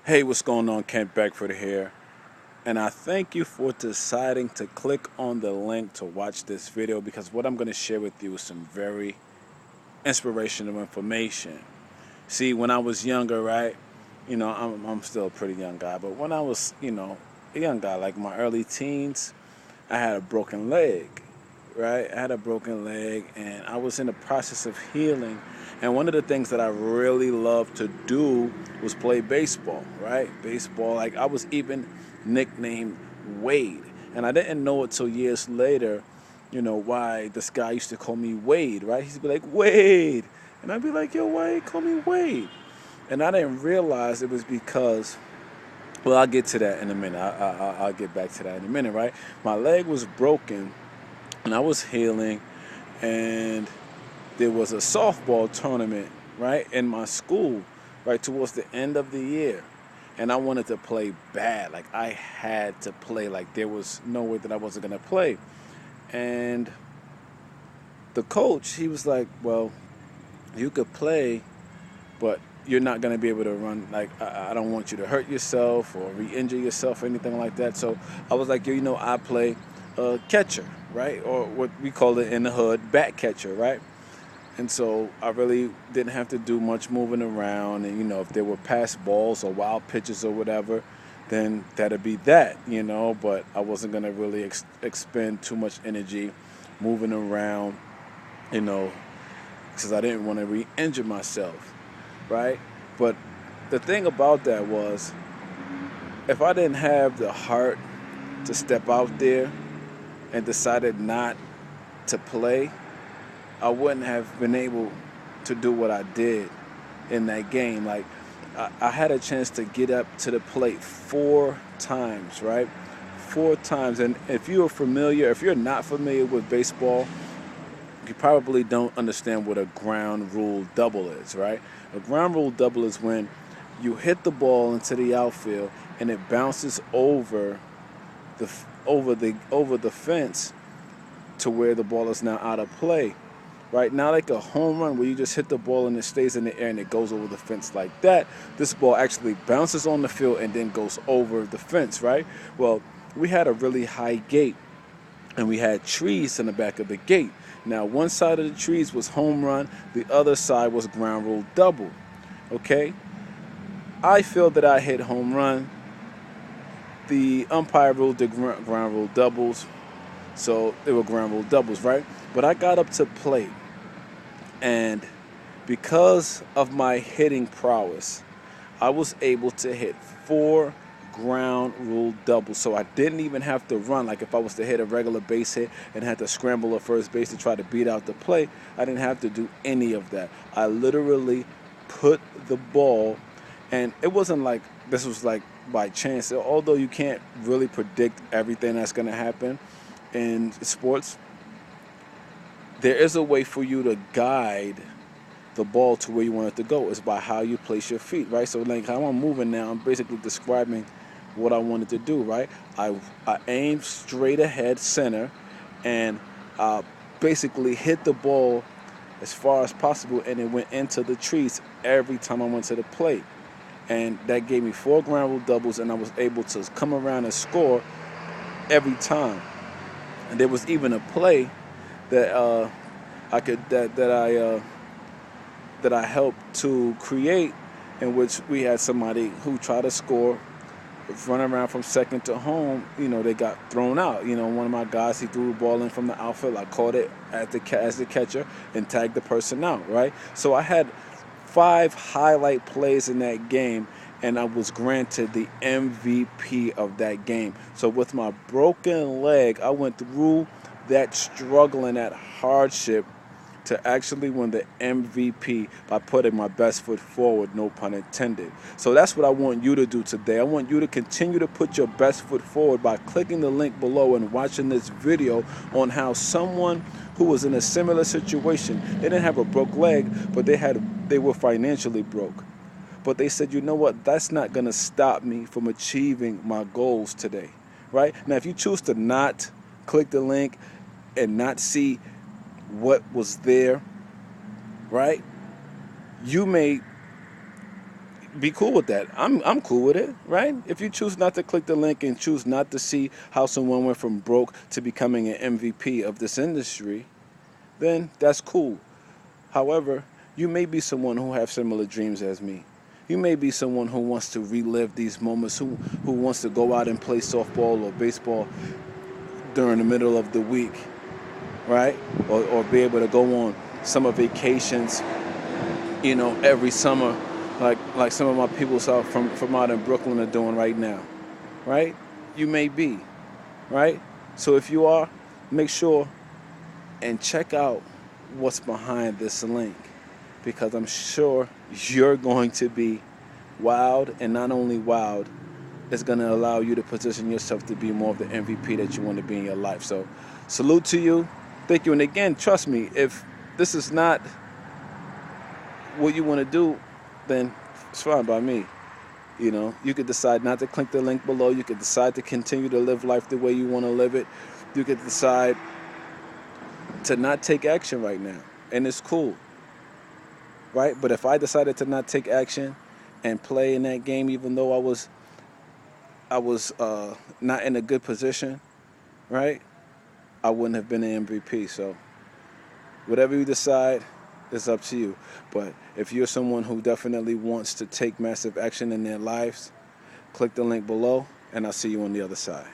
Hey, what's going on? Kent Beckford here. And I thank you for deciding to click on the link to watch this video because what I'm going to share with you is some very inspirational information. See, when I was younger, right? I'm still a pretty young guy, but when I was, a young guy, like my early teens, I had a broken leg, right? I had a broken leg and I was in the process of healing. And one of the things that I really loved to do was play baseball, right? Baseball, like I was even nicknamed Wade. And I didn't know it till years later, why this guy used to call me Wade, right? He'd be like, Wade. And I'd be like, yo, why you call me Wade? And I didn't realize it was because, well, I'll get to that in a minute. I'll get back to that in a minute, right? My leg was broken and I was healing, and there was a softball tournament, right, in my school, right, towards the end of the year. And I wanted to play bad. Like, I had to play. Like, there was no way that I wasn't going to play. And the coach, he was like, well, you could play, but you're not going to be able to run. Like, I don't want you to hurt yourself or re-injure yourself or anything like that. So I was like, I play catcher, right? Or what we call it in the hood, back catcher, right? And so I really didn't have to do much moving around. And, if there were pass balls or wild pitches or whatever, then that'd be that, But I wasn't going to really expend too much energy moving around, you know, because I didn't want to re-injure myself, right? But the thing about that was, if I didn't have the heart to step out there and decided not to play, I wouldn't have been able to do what I did in that game. Like, I had a chance to get up to the plate 4 times, right? 4 times. And if you're not familiar with baseball, you probably don't understand what a ground rule double is, right? A ground rule double is when you hit the ball into the outfield and it bounces over the fence to where the ball is now out of play. Right now, like a home run where you just hit the ball and it stays in the air and it goes over the fence like that. This ball actually bounces on the field and then goes over the fence, right? Well, we had a really high gate and we had trees in the back of the gate. Now, one side of the trees was home run, the other side was ground rule double. Okay? I feel that I hit home run. The umpire ruled the ground rule doubles, so they were ground rule doubles, right? But I got up to plate. And because of my hitting prowess, I was able to hit 4 ground rule doubles. So I didn't even have to run. Like, if I was to hit a regular base hit and had to scramble at first base to try to beat out the play, I didn't have to do any of that. I literally put the ball, and it wasn't like this was like by chance. Although you can't really predict everything that's going to happen in sports, there is a way for you to guide the ball to where you want it to go. It's by how you place your feet, right? So, like, how I'm moving now, I'm basically describing what I wanted to do, right? I aimed straight ahead center and basically hit the ball as far as possible, and it went into the trees every time I went to the plate. And that gave me 4 ground rule doubles, and I was able to come around and score every time. And there was even a play that I helped to create, in which we had somebody who tried to score, run around from second to home. They got thrown out. One of my guys, he threw the ball in from the outfield. I caught it as the catcher and tagged the person out. Right. So I had 5 highlight plays in that game, and I was granted the MVP of that game. So with my broken leg, I went through that struggle and that hardship to actually win the MVP by putting my best foot forward, no pun intended. So that's what I want you to do today. I want you to continue to put your best foot forward by clicking the link below and watching this video on how someone who was in a similar situation, they didn't have a broke leg, but they were financially broke. But they said, you know what, that's not going to stop me from achieving my goals today, right? Now, if you choose to not click the link and not see what was there, right? You may be cool with that. I'm cool with it, right? If you choose not to click the link and choose not to see how someone went from broke to becoming an MVP of this industry, then that's cool. However, you may be someone who have similar dreams as me. You may be someone who wants to relive these moments, who wants to go out and play softball or baseball during the middle of the week, right? Or be able to go on summer vacations, every summer, like some of my people out from out in Brooklyn are doing right now, right? You may be, right? So if you are, make sure and check out what's behind this link, because I'm sure you're going to be wowed, and not only wowed, it's going to allow you to position yourself to be more of the MVP that you want to be in your life. So salute to you. Thank you. And again, trust me, if this is not what you want to do, then it's fine by me. You could decide not to click the link below. You could decide to continue to live life the way you want to live it. You could decide to not take action right now, and it's cool, right? But if I decided to not take action and play in that game, even though I was not in a good position, right, I wouldn't have been an MVP. So whatever you decide, it's up to you. But if you're someone who definitely wants to take massive action in their lives, click the link below, and I'll see you on the other side.